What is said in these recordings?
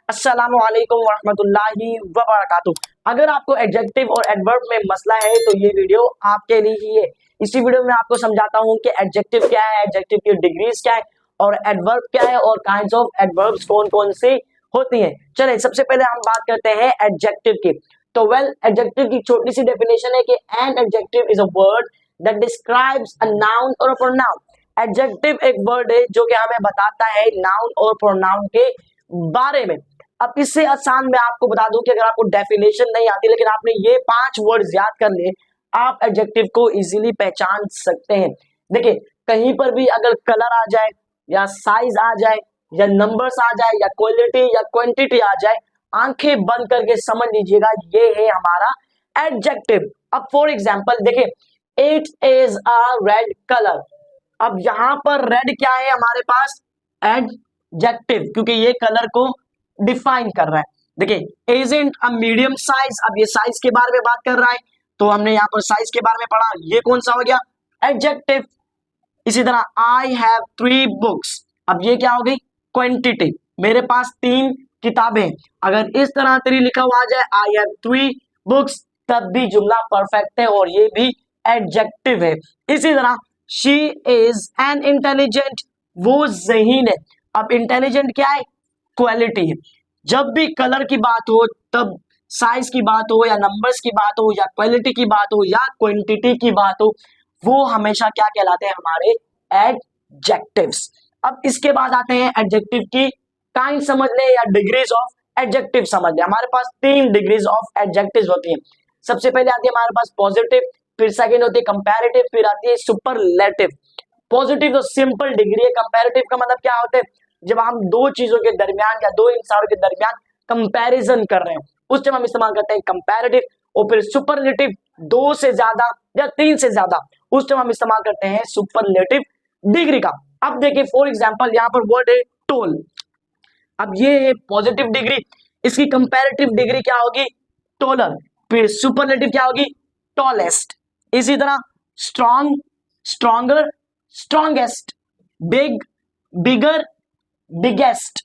अस्सलामु अलैकुम वरहमतुल्लाहि वबरकातुह। अगर आपको एडजेक्टिव और एडवर्ब में मसला है तो ये वीडियो आपके लिए ही है। इसी वीडियो में आपको समझाता हूँ कि एडजेक्टिव क्या है, एडजेक्टिव की डिग्रीज क्या है और एडवर्ब क्या है और काइंड्स ऑफ एडवर्ब्स कौन कौन सी होती हैं। चलिए सबसे पहले हम बात करते हैं एडजेक्टिव की। तो एडजेक्टिव की छोटी सी डेफिनेशन है कि an adjective is a word that describes a noun और अ प्रोनाउन। एडजेक्टिव एक वर्ड है जो कि हमें बताता है नाउन और प्रोनाउन के बारे में। अब इससे आसान मैं आपको बता दूं कि अगर आपको डेफिनेशन नहीं आती लेकिन आपने ये 5 वर्ड्स याद कर लिए, आप एडजेक्टिव को इजीली पहचान सकते हैं। देखिए कहीं पर भी अगर कलर आ जाए या साइज आ जाए या नंबर्स आ जाए या क्वालिटी या क्वांटिटी आ जाए, आंखें बंद करके समझ लीजिएगा ये है हमारा एडजेक्टिव। अब फॉर एग्जांपल देखिए it is a red colour. अब यहां पर रेड क्या है हमारे पास? एडजेक्टिव, क्योंकि ये कलर को डिफाइन कर रहा है। देखिए इजंट अ मीडियम साइज, अब ये साइज के बारे में बात कर रहा है तो हमने यहाँ पर साइज के बारे में पढ़ा, ये कौन सा हो गया? एडजेक्टिव। इसी तरह आई हैव 3 बुक्स, अब ये क्या हो गई? क्वांटिटी। मेरे पास 3 किताबें, अगर इस तरह 3 लिखा हुआ आ जाए आई हैव 3 बुक्स तब भी जुमला परफेक्ट है और ये भी एडजेक्टिव है। इसी तरह शी इज एन इंटेलिजेंट, वो ज़हीन है। अब इंटेलिजेंट क्या है? क्वालिटी है। जब भी कलर की बात हो, तब साइज की बात हो या नंबर्स की बात हो या क्वालिटी की बात हो या क्वांटिटी की बात हो, वो हमेशा क्या कहलाते हैं? हमारे एडजेक्टिव्स। अब इसके बाद आते हैं एडजेक्टिव की काइंड समझ ले या डिग्रीज ऑफ एडजेक्टिव समझ ले। हमारे पास 3 डिग्रीज ऑफ एडजेक्टिव होती हैं। सबसे पहले आती है हमारे पास पॉजिटिव, फिर सेकंड होती है कंपैरेटिव, फिर आती है सुपरलेटिव। पॉजिटिव तो सिंपल डिग्री है। कंपैरेटिव का मतलब क्या होता है? जब हम दो चीजों के दरमियान या दो इंसानों के दरमियान कंपैरिजन कर रहे हैं उस टाइम हम इस्तेमाल करते हैं कंपैरेटिव। और फिर सुपरलेटिव, 2 से ज्यादा या 3 से ज्यादा, उस टाइम हम इस्तेमाल करते हैं सुपरलेटिव डिग्री का। अब देखिए फॉर एग्जांपल यहाँ पर वर्ड है टोल। अब ये है पॉजिटिव डिग्री, इसकी कंपैरेटिव डिग्री क्या होगी? टोलर। फिर सुपरलेटिव क्या होगी? टॉलेस्ट। इसी तरह strong, stronger, strongest, big, bigger, biggest,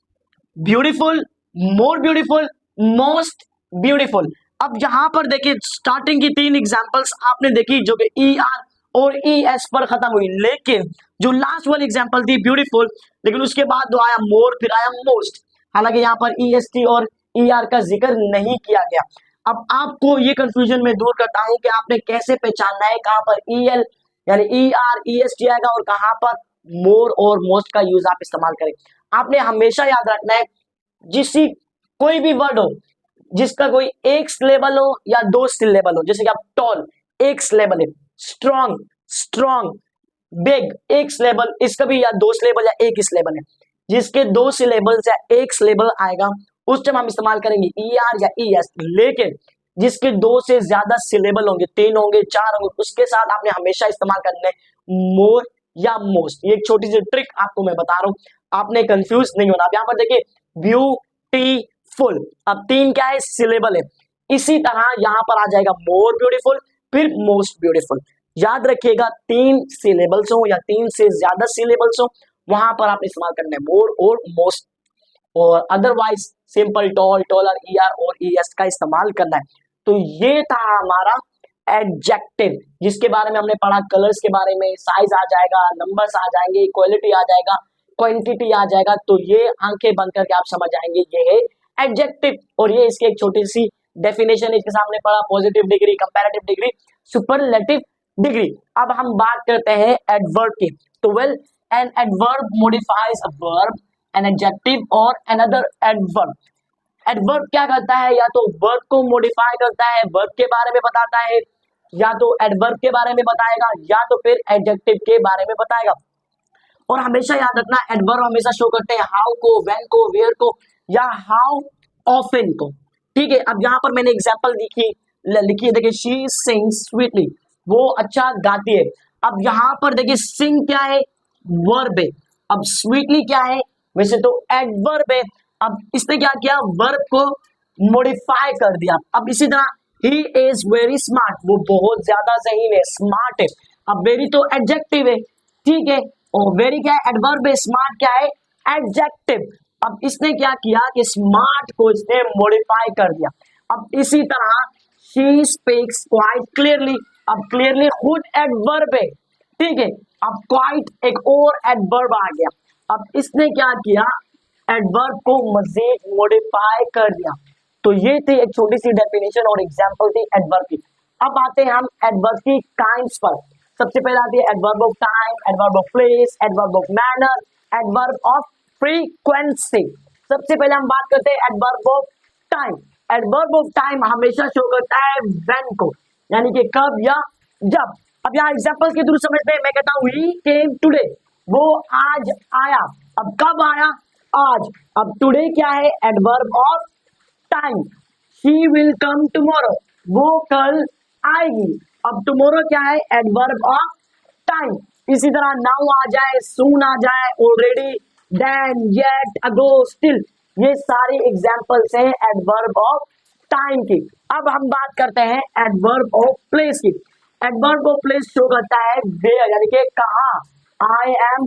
beautiful, more beautiful, most beautiful. अब यहां पर देखिए स्टार्टिंग की 3 एग्जांपल्स आपने देखी जो कि ई आर और ई एस पर खत्म हुई, लेकिन जो लास्ट वाली एग्जांपल थी ब्यूटीफुल, लेकिन उसके बाद जो आया मोर, फिर आया मोस्ट। हालांकि यहाँ पर ई एस टी और ई आर का जिक्र नहीं किया गया। अब आपको ये कंफ्यूजन में दूर करता हूं कि आपने कैसे पहचानना है कहां पर ई एल यानी E R E S T आएगा और कहां पर मोर और मोस्ट का यूज आप इस्तेमाल करें। आपने हमेशा याद रखना है जिसी कोई भी वर्ड हो जिसका कोई एक सिलेबल हो या 2 सिलेबल हो, जैसे कि आप टॉल एक सिलेबल है, स्ट्रॉन्ग, स्ट्रॉन्ग, बिग एक सिलेबल, इसका भी या 2 सिलेबल या एक ही सिलेबल है। जिसके 2 सिलेबल या एक सिलेबल आएगा उस टाइम हम इस्तेमाल करेंगे ई आर या ई एस। लेकिन जिसके 2 से ज्यादा सिलेबल होंगे, 3 होंगे, 4 होंगे, उसके साथ आपने हमेशा इस्तेमाल करना है मोर या मोस्ट। ये एक छोटी सी ट्रिक आपको मैं बता रहा हूं, आपने कंफ्यूज नहीं होना। अब यहाँ पर देखिए ब्यूटीफुल, अब 3 क्या है? सिलेबल है। इसी तरह यहाँ पर आ जाएगा मोर ब्यूटीफुल, फिर मोस्ट ब्यूटीफुल। याद रखिएगा 3 सिलेबल्स हो या 3 से ज्यादा सिलेबल्स हो वहां पर आप इस्तेमाल करना है मोर और मोस्ट, और otherwise simple tall, taller, E R और ई एस का इस्तेमाल करना है। तो ये था हमारा एडजेक्टिव जिसके बारे में हमने पढ़ा। कलर्स के बारे में, साइज आ जाएगा, नंबर्स आ जाएंगे, क्वालिटी आ जाएगा, क्वांटिटी आ जाएगा। तो ये आंखें बंद करके आप समझ जाएंगे ये है एडजेक्टिव। और ये इसकी एक छोटी सी डेफिनेशन है, इसके सामने पढ़ा positive degree, comparative degree, superlative degree. अब हम बात करते हैं एडवर्ब की। तो an adverb modifies a verb, an adjective और अनदर एडवर्ब। एडवर्ब क्या करता है? या तो वर्ब को मॉडिफाई करता है, वर्ब के बारे में बताता है, या तो एडवर्ब के बारे में बताएगा, या तो फिर एडजेक्टिव के बारे में बताएगा। और हमेशा याद रखना एडवर्ब हमेशा शो करते हैं हाउ को, व्हेन को, वेयर को या हाउ ऑफन को। ठीक है, अब यहाँ पर मैंने एग्जांपल लिखी है, देखिए शी सिंग्स स्वीटली, वो अच्छा गाती है। अब यहाँ पर देखिए सिंग क्या है? वर्ब है। अब स्वीटली क्या है? वैसे तो एडवर्ब है। अब इसने क्या किया? वर्ब को मॉडिफाई कर दिया। अब इसी तरह ही इज वेरी स्मार्ट, वो बहुत ज्यादा ज़हीन है, स्मार्ट है। अब वेरी तो एडजेक्टिव है, ठीक है, और वेरी क्या है? एडवर्ब है। स्मार्ट क्या है? एडजेक्टिव। अब इसने क्या किया कि स्मार्ट को इसने मॉडिफाई कर दिया। अब इसी तरह शी स्पीक्स क्वाइट क्लियरली, अब क्लियरली खुद एडवर्ब है, ठीक है। अब क्वाइट एक और एडवर्ब आ गया, अब इसने क्या किया, एडवर्ब को मजीद मॉडिफाई कर दिया। तो ये थी एक छोटी सी डेफिनेशन और एग्जांपल थी एडवर्ब की। अब आते हैं हम एडवर्ब की काइंड्स पर। सबसे पहले आती है adverb of time, adverb of place, adverb of manner, adverb of frequency. सबसे पहले हम बात करते हैं adverb of time. Adverb of time हमेशा शो करता है व्हेन को, यानी कि कब या जब। अब यहाँ एग्जांपल के थ्रू समझते हैं। मैं कहता हूँ ही केम टुडे, वो आज आया। अब कब आया, आज। अब टुडे क्या है, adverb of time. She will come tomorrow, वो कल आएगी। अब टुमारो क्या है, एडवर्ब ऑफ टाइम। इसी तरह नाउ आ जाए, सून आ जाए, ऑलरेडी, देन, येट, अगो, स्टिल, ये सारे एग्जांपल्स हैं एडवर्ब ऑफ टाइम की। अब हम बात करते हैं एडवर्ब ऑफ प्लेस की। एडवर्ब ऑफ प्लेस शो करता है वेयर, यानी कि कहाँ। आई एम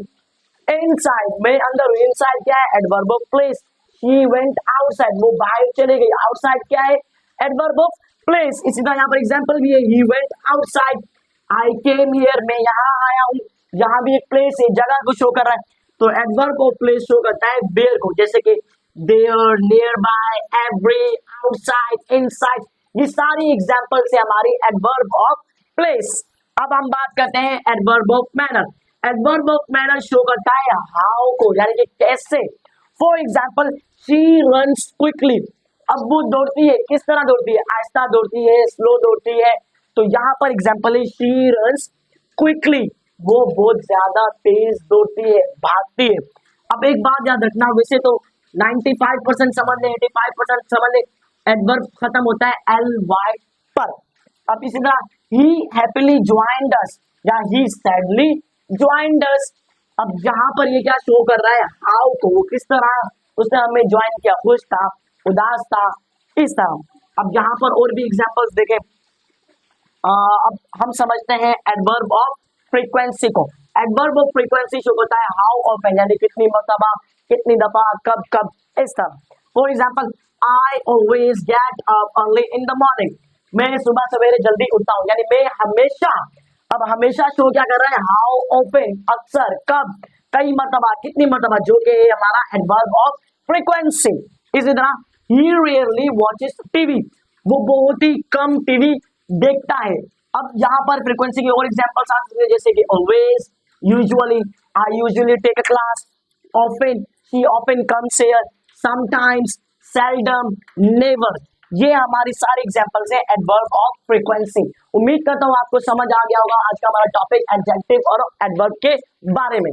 इनसाइड, मैं अंदर हूं। इनसाइड क्या है, adverb of place. She went outside, वो बाहर चले गई। आउटसाइड क्या है, एडवर्ब ऑफ प्लेस। इसी तरह यहाँ पर एग्जांपल भी है, he went outside. I came here, मैं यहाँ आया हूँ। यहाँ भी एक प्लेस है, जगह को शो कर रहा है। तो एडवर्ब ऑफ प्लेस शो करता है वेयर को, जैसे कि there, nearby, every, outside, inside, ये सारी एग्जांपल्स है हमारी एडवर्ब ऑफ प्लेस। अब हम बात करते हैं adverb of manner. Adverb of manner show करता है हाउ को, यानी कि कैसे। For example, she runs quickly, अब वो दौड़ती है, किस तरह दौड़ती है, आहिस्ता दौड़ती है, स्लो दौड़ती है। तो यहाँ पर एग्जाम्पल है शी रन्स क्विकली, वो बहुत ज्यादा तेज दौड़ती है, भागती है। अब एक बात याद रखना, वैसे तो 95% समझ ले, 85% समझ ले, एडवर्ब खत्म होता है एल वाई पर। अब इसी तरह ही हैप्पीली ज्वाइंड अस, या ही सैडली ज्वाइंड अस। अब यहाँ पर ये क्या शो कर रहा है, हाउ को, वो किस तरह उसने हमें ज्वाइन किया, खुश था, उदास था, इस तरह। अब यहाँ पर और भी एग्जांपल्स देखें। अब हम समझते हैं एडवर्ब ऑफ फ्रीक्वेंसी को। एडवर्ब ऑफ फ्रीक्वेंसी शो करता है हाउ ऑफन, यानी कितनी मर्तबा, कितनी दफा, कब कब, इस तरह। For example, I always get up early in the morning, मैं सुबह सवेरे जल्दी उठता हूँ, यानी मैं हमेशा। अब हमेशा शो क्या कर रहा है, हाउ ऑफन, अक्सर, कब, कई मर्तबा, कितनी मर्तबा, जो कि हमारा एडवर्ब ऑफ फ्रीक्वेंसी। इसी तरह ही रेयरली वॉचेस टीवी, वो बहुत ही कम टीवी देखता है। अब यहाँ पर फ्रीक्वेंसी की और एग्जांपल्स आ सकते हैं, जैसे कि always, usually, I usually take a class, often, she often comes here, sometimes, seldom, never. ये हमारी सारी एग्जांपल्स हैं एडवर्ब ऑफ फ्रीक्वेंसी। उम्मीद करता हूँ आपको समझ आ गया होगा आज का हमारा टॉपिक एडजेक्टिव और एडवर्ब के बारे में।